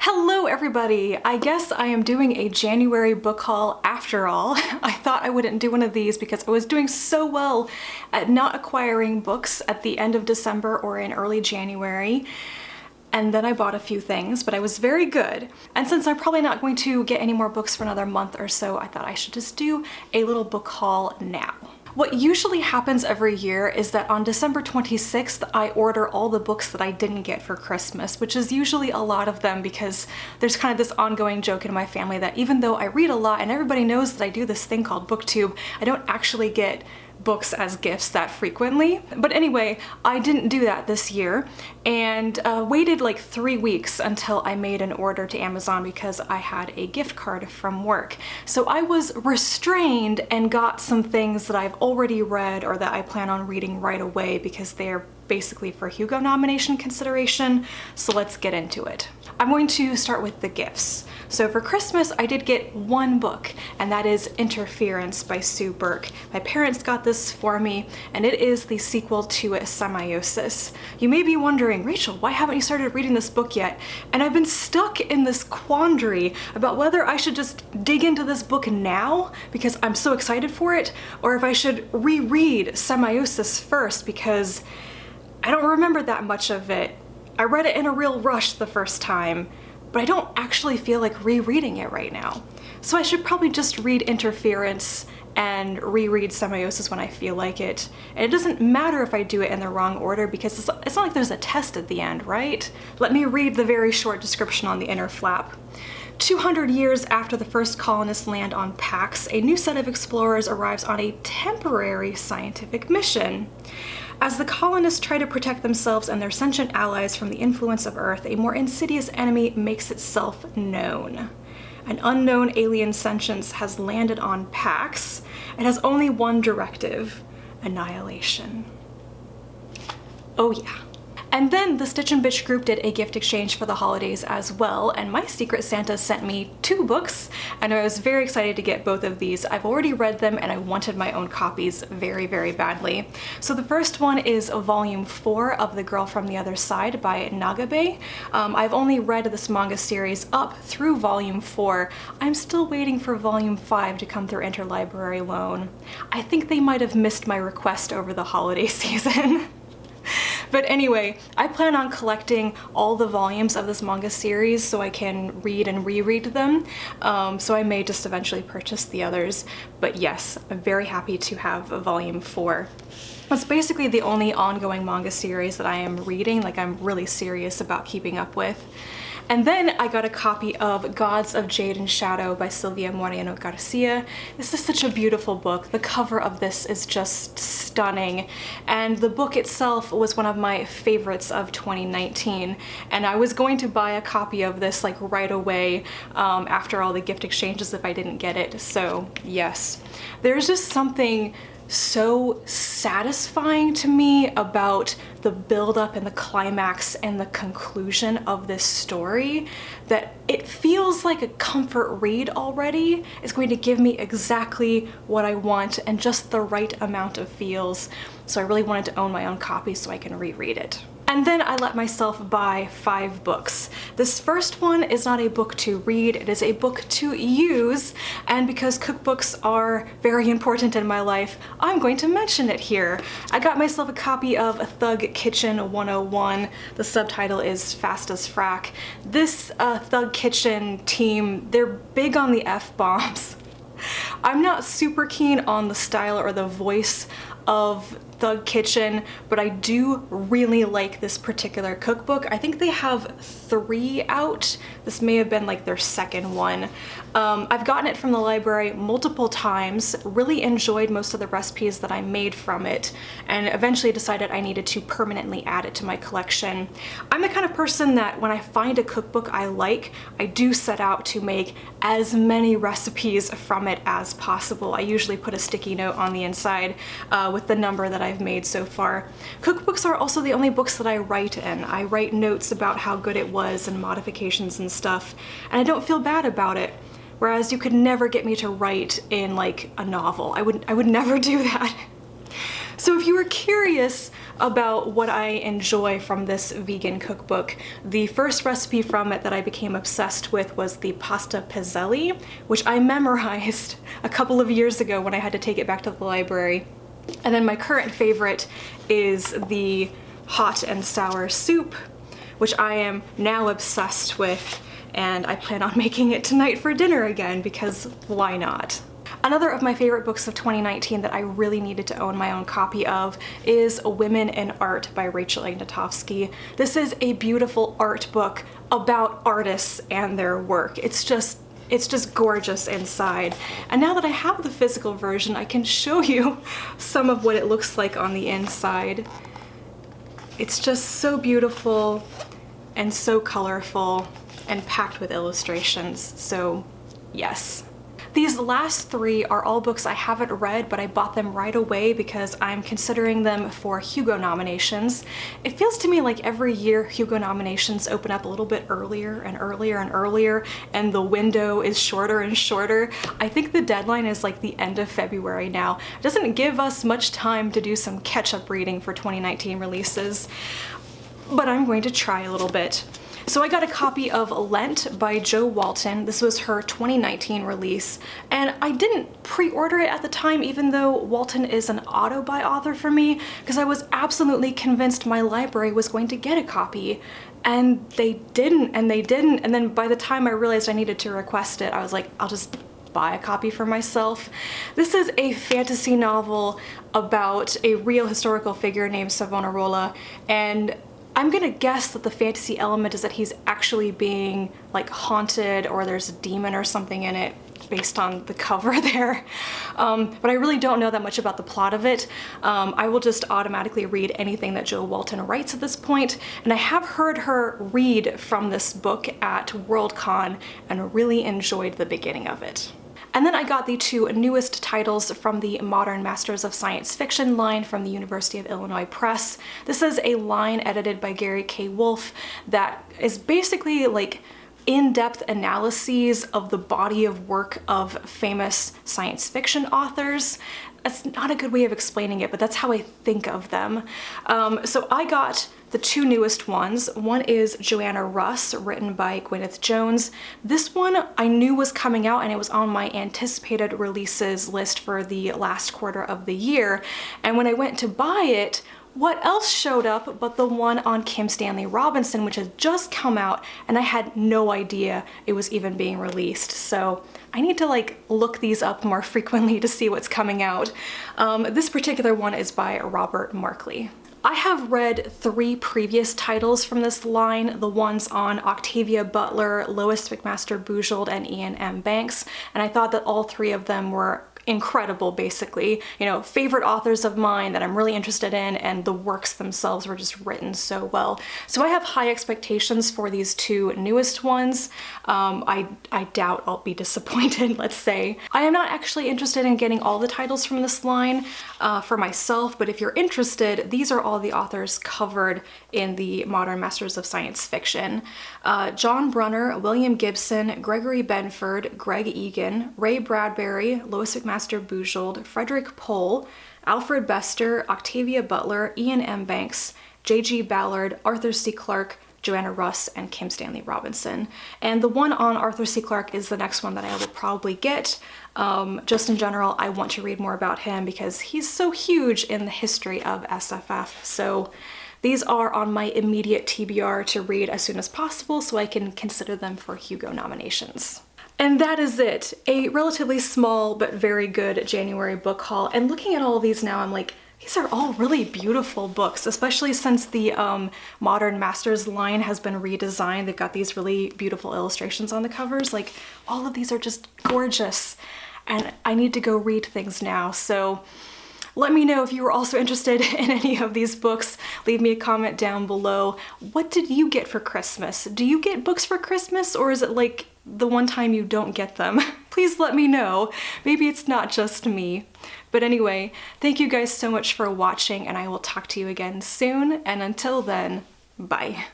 Hello everybody! I guess I am doing a January book haul after all. I thought I wouldn't do one of these because I was doing so well at not acquiring books at the end of December or in early January. And then I bought a few things, but I was very good. And since I'm probably not going to get any more books for another month or so, I thought I should just do a little book haul now. What usually happens every year is that on December 26th, I order all the books that I didn't get for Christmas, which is usually a lot of them because there's kind of this ongoing joke in my family that even though I read a lot and everybody knows that I do this thing called BookTube, I don't actually get books as gifts that frequently. But anyway, I didn't do that this year and waited like 3 weeks until I made an order to Amazon because I had a gift card from work. So I was restrained and got some things that I've already read or that I plan on reading right away because they're basically for Hugo nomination consideration. So let's get into it. I'm going to start with the gifts. So for Christmas, I did get one book, and that is Interference by Sue Burke. My parents got this for me, and it is the sequel to Semiosis. You may be wondering, Rachel, why haven't you started reading this book yet? And I've been stuck in this quandary about whether I should just dig into this book now because I'm so excited for it, or if I should reread Semiosis first because I don't remember that much of it. I read it in a real rush the first time, but I don't actually feel like rereading it right now. So I should probably just read Interference and reread Semiosis when I feel like it. And it doesn't matter if I do it in the wrong order because it's not like there's a test at the end, right? Let me read the very short description on the inner flap. 200 years after the first colonists land on Pax, a new set of explorers arrives on a temporary scientific mission. As the colonists try to protect themselves and their sentient allies from the influence of Earth, a more insidious enemy makes itself known. An unknown alien sentience has landed on Pax. It has only one directive: annihilation. Oh yeah. And then the Stitch and Bitch group did a gift exchange for the holidays as well, and my Secret Santa sent me 2 books, and I was very excited to get both of these. I've already read them and I wanted my own copies very, very badly. So the first one is Volume 4 of The Girl from the Other Side by Nagabe. I've only read this manga series up through Volume 4. I'm still waiting for Volume 5 to come through interlibrary loan. I think they might have missed my request over the holiday season. But anyway, I plan on collecting all the volumes of this manga series so I can read and reread them, so I may just eventually purchase the others. But yes, I'm very happy to have Volume 4. That's basically the only ongoing manga series that I am reading, like I'm really serious about keeping up with. And then I got a copy of Gods of Jade and Shadow by Silvia Moreno-Garcia. This is such a beautiful book. The cover of this is just stunning. And the book itself was one of my favorites of 2019. And I was going to buy a copy of this like right away after all the gift exchanges if I didn't get it. So yes, there's just something so satisfying to me about the build-up and the climax and the conclusion of this story that it feels like a comfort read already. It's going to give me exactly what I want and just the right amount of feels. So I really wanted to own my own copy so I can reread it. And then I let myself buy 5 books. This first one is not a book to read, it is a book to use, and because cookbooks are very important in my life, I'm going to mention it here. I got myself a copy of Thug Kitchen 101. The subtitle is Fast as Frack. This Thug Kitchen team, they're big on the F-bombs. I'm not super keen on the style or the voice of Thug Kitchen, but I do really like this particular cookbook. I think they have 3 out. This may have been like their second one. I've gotten it from the library multiple times, really enjoyed most of the recipes that I made from it, and eventually decided I needed to permanently add it to my collection. I'm the kind of person that when I find a cookbook I like, I do set out to make as many recipes from it as possible. I usually put a sticky note on the inside with the number that I've made so far. Cookbooks are also the only books that I write in. I write notes about how good it was and modifications and stuff, and I don't feel bad about it. Whereas you could never get me to write in like a novel. I would never do that. So if you were curious about what I enjoy from this vegan cookbook. The first recipe from it that I became obsessed with was the pasta piselli, which I memorized a couple of years ago when I had to take it back to the library. And then my current favorite is the hot and sour soup, which I am now obsessed with, and I plan on making it tonight for dinner again because why not? Another of my favorite books of 2019 that I really needed to own my own copy of is Women in Art by Rachel Ignotofsky. This is a beautiful art book about artists and their work. It's just gorgeous inside. And now that I have the physical version, I can show you some of what it looks like on the inside. It's just so beautiful and so colorful and packed with illustrations, so yes. These last three are all books I haven't read, but I bought them right away because I'm considering them for Hugo nominations. It feels to me like every year Hugo nominations open up a little bit earlier and earlier and earlier, and the window is shorter and shorter. I think the deadline is like the end of February now. It doesn't give us much time to do some catch-up reading for 2019 releases, but I'm going to try a little bit. So I got a copy of Lent by Jo Walton. This was her 2019 release, and I didn't pre-order it at the time even though Walton is an auto-buy author for me, because I was absolutely convinced my library was going to get a copy. And they didn't, and then by the time I realized I needed to request it, I was like, I'll just buy a copy for myself. This is a fantasy novel about a real historical figure named Savonarola, and I'm gonna guess that the fantasy element is that he's actually being like haunted, or there's a demon or something in it based on the cover there. But I really don't know that much about the plot of it. I will just automatically read anything that Jo Walton writes at this point, and I have heard her read from this book at Worldcon and really enjoyed the beginning of it. And then I got the two newest titles from the Modern Masters of Science Fiction line from the University of Illinois Press. This is a line edited by Gary K. Wolfe that is basically like in-depth analyses of the body of work of famous science fiction authors. That's not a good way of explaining it, but that's how I think of them. So I got the two newest ones. One is Joanna Russ, written by Gwyneth Jones. This one I knew was coming out, and it was on my anticipated releases list for the last quarter of the year. And when I went to buy it, what else showed up but the one on Kim Stanley Robinson, which has just come out, and I had no idea it was even being released. So I need to like look these up more frequently to see what's coming out. This particular one is by Robert Markley. I have read three previous titles from this line, the ones on Octavia Butler, Lois McMaster-Bujold, and Ian M. Banks, and I thought that all three of them were incredible, basically. You know, favorite authors of mine that I'm really interested in, and the works themselves were just written so well. So I have high expectations for these two newest ones. I doubt I'll be disappointed, let's say. I am not actually interested in getting all the titles from this line for myself, but if you're interested, these are all the authors covered in the Modern Masters of Science Fiction. John Brunner, William Gibson, Gregory Benford, Greg Egan, Ray Bradbury, Lois McMaster-Bujold, Frederick Pohl, Alfred Bester, Octavia Butler, Ian M. Banks, J.G. Ballard, Arthur C. Clarke, Joanna Russ, and Kim Stanley Robinson. And the one on Arthur C. Clarke is the next one that I will probably get. Just in general, I want to read more about him because he's so huge in the history of SFF. So these are on my immediate TBR to read as soon as possible so I can consider them for Hugo nominations. And that is it. A relatively small but very good January book haul. And looking at all of these now, I'm like, these are all really beautiful books, especially since the Modern Masters line has been redesigned. They've got these really beautiful illustrations on the covers. Like, all of these are just gorgeous. And I need to go read things now. So let me know if you were also interested in any of these books. Leave me a comment down below. What did you get for Christmas? Do you get books for Christmas, or is it like the one time you don't get them? Please let me know. Maybe it's not just me. But anyway, thank you guys so much for watching, and I will talk to you again soon. And until then, bye.